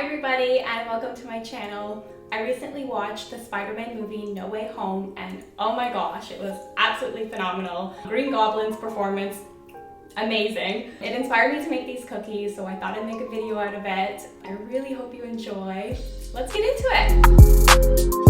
Hi everybody and welcome to my channel. I recently watched the Spider-Man movie No Way Home and oh my gosh, it was absolutely phenomenal. Green Goblin's performance, amazing. It inspired me to make these cookies, so I thought I'd make a video out of it. I really hope you enjoy. Let's get into it.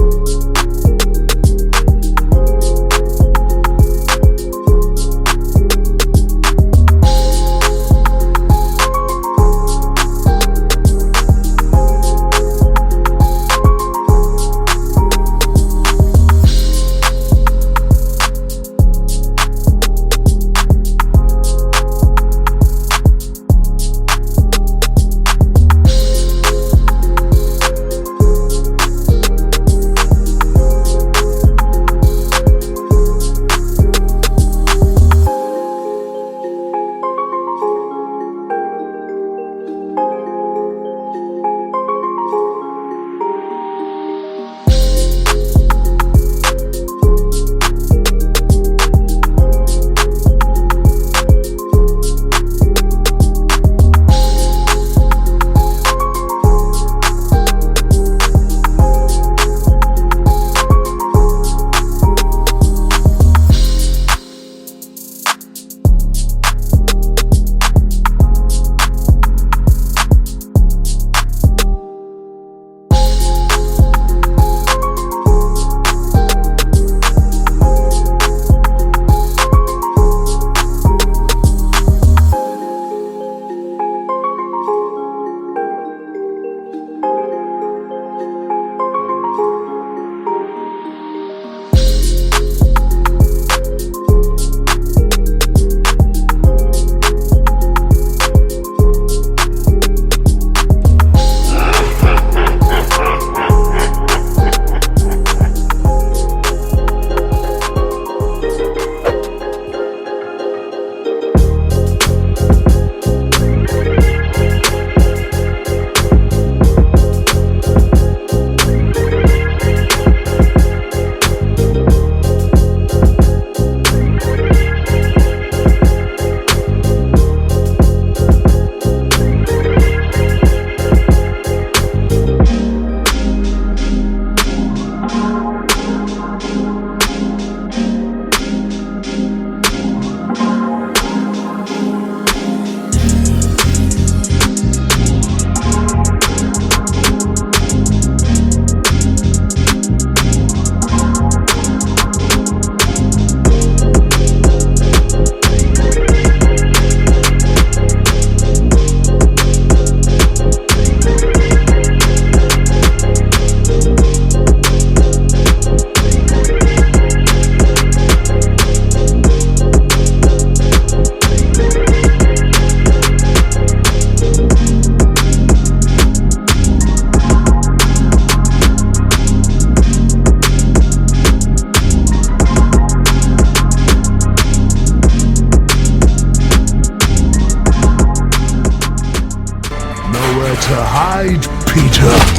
To hide, Peter.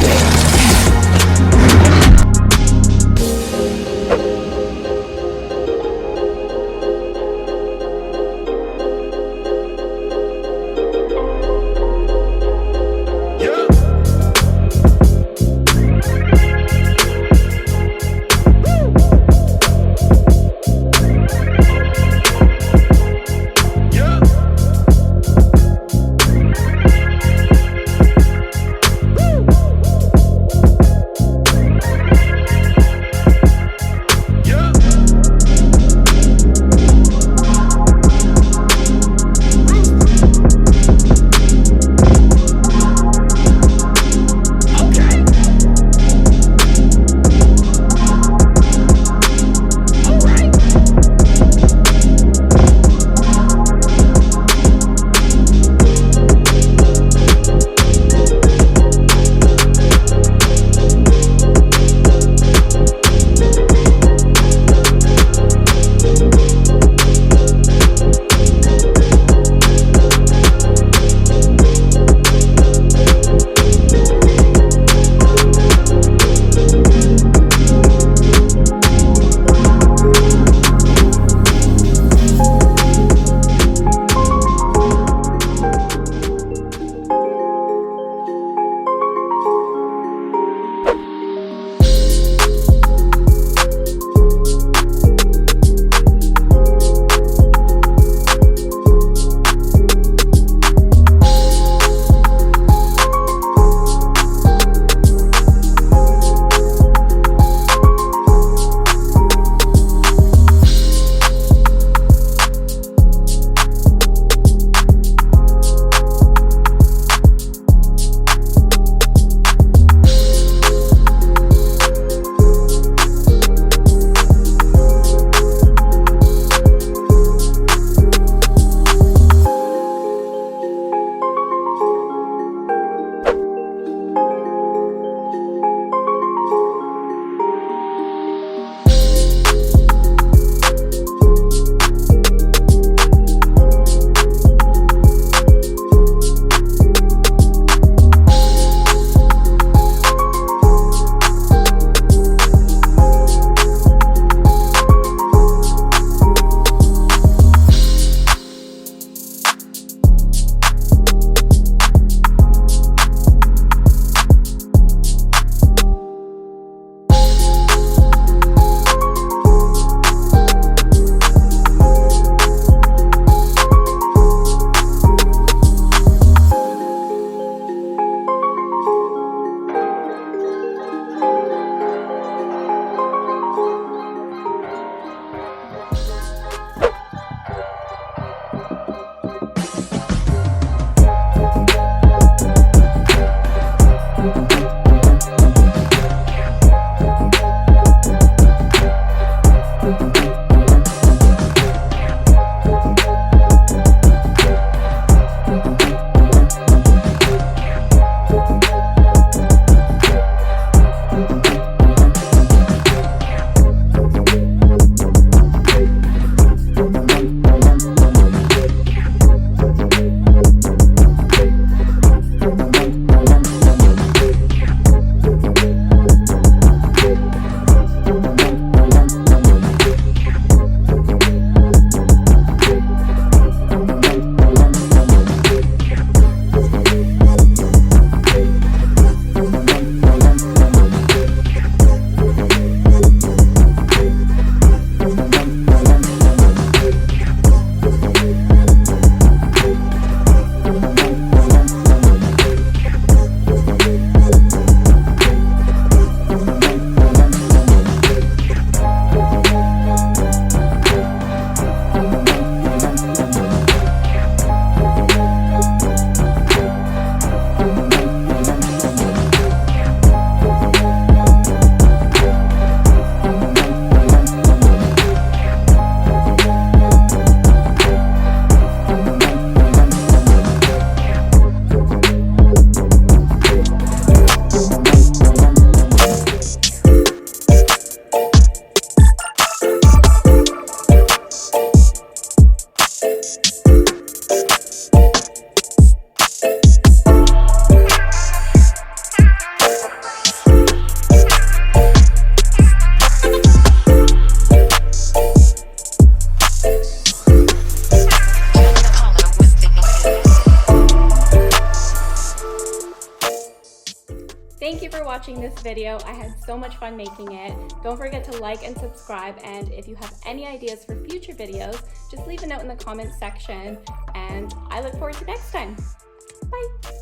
for watching this video. I had so much fun making it. Don't forget to like and subscribe, and if you have any ideas for future videos, just leave a note in the comments section, and I look forward to next time. Bye!